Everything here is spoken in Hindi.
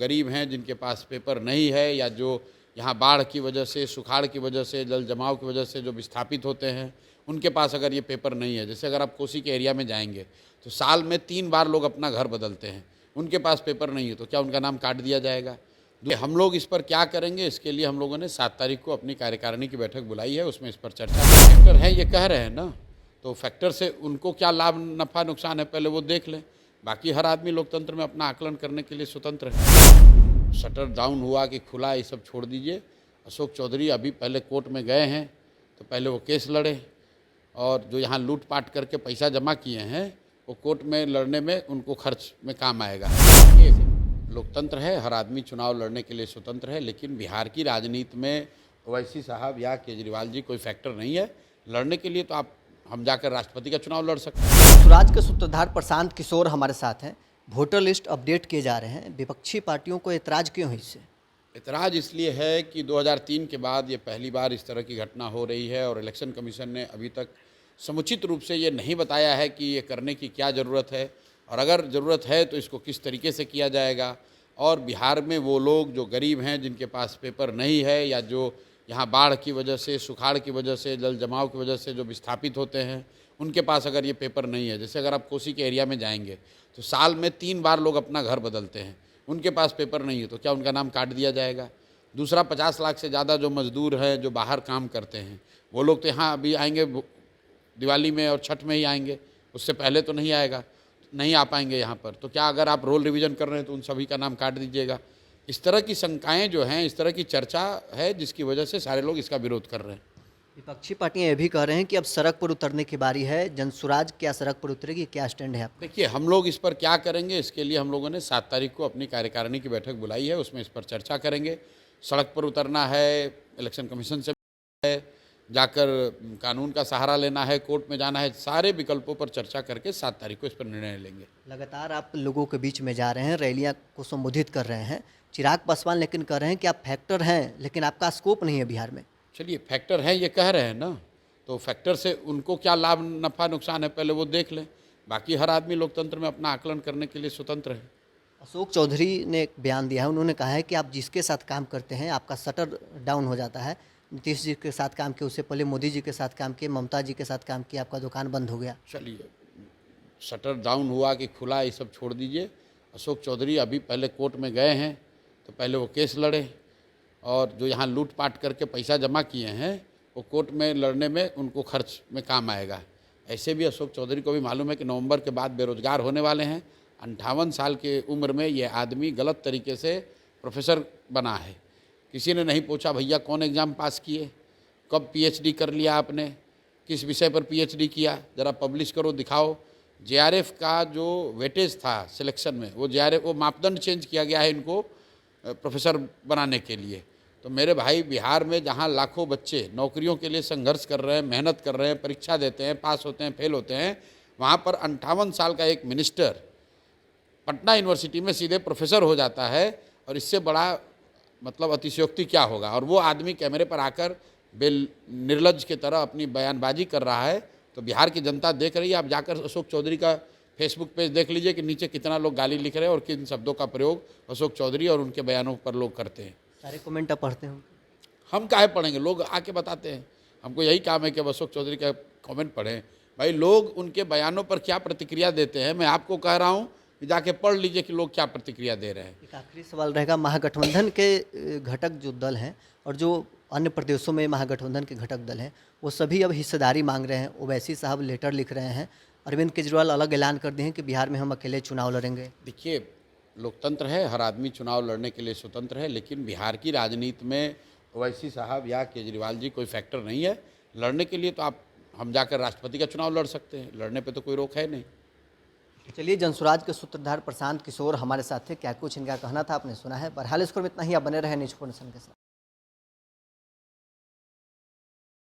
गरीब हैं, जिनके पास पेपर नहीं है, या जो यहाँ बाढ़ की वजह से, सुखाड़ की वजह से, जल जमाव की वजह से जो विस्थापित होते हैं, उनके पास अगर ये पेपर नहीं है, जैसे अगर आप कोसी के एरिया में जाएंगे तो साल में 3 बार लोग अपना घर बदलते हैं, उनके पास पेपर नहीं है, तो क्या उनका नाम काट दिया जाएगा? हम लोग इस पर क्या करेंगे, इसके लिए हम लोगों ने 7 तारीख को अपनी कार्यकारिणी की बैठक बुलाई है, उसमें इस पर चर्चा फैक्टर है, ये कह रहे हैं ना, तो फैक्टर से उनको क्या लाभ नफ़ा नुकसान है पहले वो देख लें। बाकी हर आदमी लोकतंत्र में अपना आकलन करने के लिए स्वतंत्र है। शटर डाउन हुआ कि खुला, ये सब छोड़ दीजिए। अशोक चौधरी अभी पहले कोर्ट में गए हैं, तो पहले वो केस लड़े, और जो यहाँ लूटपाट करके पैसा जमा किए हैं वो कोर्ट में लड़ने में उनको खर्च में काम आएगा। ये लोकतंत्र है, हर आदमी चुनाव लड़ने के लिए स्वतंत्र है, लेकिन बिहार की राजनीति में ओवैसी साहब या केजरीवाल जी कोई फैक्टर नहीं है। लड़ने के लिए तो हम जाकर राष्ट्रपति का चुनाव लड़ सकते हैं। स्वराज के सूत्रधार प्रशांत किशोर हमारे साथ हैं। वोटर लिस्ट अपडेट किए जा रहे हैं, विपक्षी पार्टियों को ऐतराज़ क्यों है इससे? ऐतराज़ इसलिए है कि 2003 के बाद ये पहली बार इस तरह की घटना हो रही है, और इलेक्शन कमीशन ने अभी तक समुचित रूप से ये नहीं बताया है कि ये करने की क्या ज़रूरत है, और अगर ज़रूरत है तो इसको किस तरीके से किया जाएगा। और बिहार में वो लोग जो गरीब हैं, जिनके पास पेपर नहीं है, या जो यहाँ बाढ़ की वजह से, सुखाड़ की वजह से, जल जमाव की वजह से जो विस्थापित होते हैं, उनके पास अगर ये पेपर नहीं है, जैसे अगर आप कोसी के एरिया में जाएंगे तो साल में 3 बार लोग अपना घर बदलते हैं, उनके पास पेपर नहीं है, तो क्या उनका नाम काट दिया जाएगा? दूसरा, 50 लाख से ज़्यादा जो मज़दूर हैं, जो बाहर काम करते हैं, वो लोग तो यहाँ अभी आएंगे दिवाली में और छठ में ही आएंगे, उससे पहले तो नहीं आ पाएंगे यहाँ पर। तो क्या अगर आप रोल रिवीजन कर रहे हैं तो उन सभी का नाम काट दीजिएगा? इस तरह की शंकाएँ जो हैं, इस तरह की चर्चा है, जिसकी वजह से सारे लोग इसका विरोध कर रहे हैं। विपक्षी पार्टियां ये भी कह रहे हैं कि अब सड़क पर उतरने की बारी है। जनसुराज क्या सड़क पर उतरेगी, क्या स्टैंड है आपका? देखिए, हम लोग इस पर क्या करेंगे, इसके लिए हम लोगों ने 7 तारीख को अपनी कार्यकारिणी की बैठक बुलाई है, उसमें इस पर चर्चा करेंगे। सड़क पर उतरना है, इलेक्शन कमीशन से है, जाकर कानून का सहारा लेना है, कोर्ट में जाना है, सारे विकल्पों पर चर्चा करके 7 तारीख को इस पर निर्णय लेंगे। लगातार आप लोगों के बीच में जा रहे हैं, रैलियां को संबोधित कर रहे हैं। चिराग पासवान लेकिन कह रहे हैं कि आप फैक्टर हैं, लेकिन आपका स्कोप नहीं है बिहार में। चलिए, फैक्टर है, ये कह रहे हैं ना, तो फैक्टर से उनको क्या लाभ नफ़ा नुकसान है पहले वो देख लें। बाकी हर आदमी लोकतंत्र में अपना आकलन करने के लिए स्वतंत्र है। अशोक चौधरी ने एक बयान दिया है, उन्होंने कहा है कि आप जिसके साथ काम करते हैं आपका शटर डाउन हो जाता है। नीतीश जी के साथ काम किए, उससे पहले मोदी जी के साथ काम किए, ममता जी के साथ काम किया, आपका दुकान बंद हो गया। चलिए, शटर डाउन हुआ कि खुला, ये सब छोड़ दीजिए। अशोक चौधरी अभी पहले कोर्ट में गए हैं, तो पहले वो केस लड़े, और जो यहाँ लूटपाट करके पैसा जमा किए हैं वो कोर्ट में लड़ने में उनको खर्च में काम आएगा। ऐसे भी अशोक चौधरी को भी मालूम है कि नवंबर के बाद बेरोजगार होने वाले हैं। 58 साल की उम्र में ये आदमी गलत तरीके से प्रोफेसर बना है। किसी ने नहीं पूछा भैया कौन एग्ज़ाम पास किए, कब पीएचडी कर लिया आपने, किस विषय पर पीएचडी किया, ज़रा पब्लिश करो, दिखाओ। जेआरएफ का जो वेटेज था सिलेक्शन में, वो जेआरएफ वो मापदंड चेंज किया गया है इनको प्रोफेसर बनाने के लिए। तो मेरे भाई, बिहार में जहाँ लाखों बच्चे नौकरियों के लिए संघर्ष कर रहे हैं, मेहनत कर रहे हैं, परीक्षा देते हैं, पास होते हैं, फेल होते हैं, वहाँ पर 58 साल का एक मिनिस्टर पटना यूनिवर्सिटी में सीधे प्रोफेसर हो जाता है, और इससे बड़ा मतलब अतिशयोक्ति क्या होगा। और वो आदमी कैमरे पर आकर निर्लज्ज की तरह अपनी बयानबाजी कर रहा है। तो बिहार की जनता देख रही है। आप जाकर अशोक चौधरी का फेसबुक पेज देख लीजिए कि नीचे कितना लोग गाली लिख रहे हैं और किन शब्दों का प्रयोग अशोक चौधरी और उनके बयानों पर लोग करते हैं। सारे कमेंट आप पढ़ते हो? हम काहे पढ़ेंगे, लोग आके बताते हैं। हमको यही काम है कि अब अशोक चौधरी का कमेंट पढ़ें। भाई, लोग उनके बयानों पर क्या प्रतिक्रिया देते हैं, मैं आपको कह रहा हूँ कि जाके पढ़ लीजिए कि लोग क्या प्रतिक्रिया दे रहे हैं। एक आखिरी सवाल रहेगा, महागठबंधन के घटक जो दल हैं और जो अन्य प्रदेशों में महागठबंधन के घटक दल हैं, वो सभी अब हिस्सेदारी मांग रहे हैं। ओवैसी साहब लेटर लिख रहे हैं, अरविंद केजरीवाल अलग ऐलान कर दिए हैं कि बिहार में हम अकेले चुनाव लड़ेंगे। देखिए, लोकतंत्र है, हर आदमी चुनाव लड़ने के लिए स्वतंत्र है, लेकिन बिहार की राजनीति में ओवैसी साहब या केजरीवाल जी कोई फैक्टर नहीं है। लड़ने के लिए तो हम जाकर राष्ट्रपति का चुनाव लड़ सकते हैं, लड़ने पे तो कोई रोक है नहीं। चलिए, जनसुराज के सूत्रधार प्रशांत किशोर हमारे साथ थे। क्या कुछ इनका कहना था आपने सुना है। बहरहाल, इस पर इतना ही। आप बने रहे न्यूज़ 4 नेशन के साथ।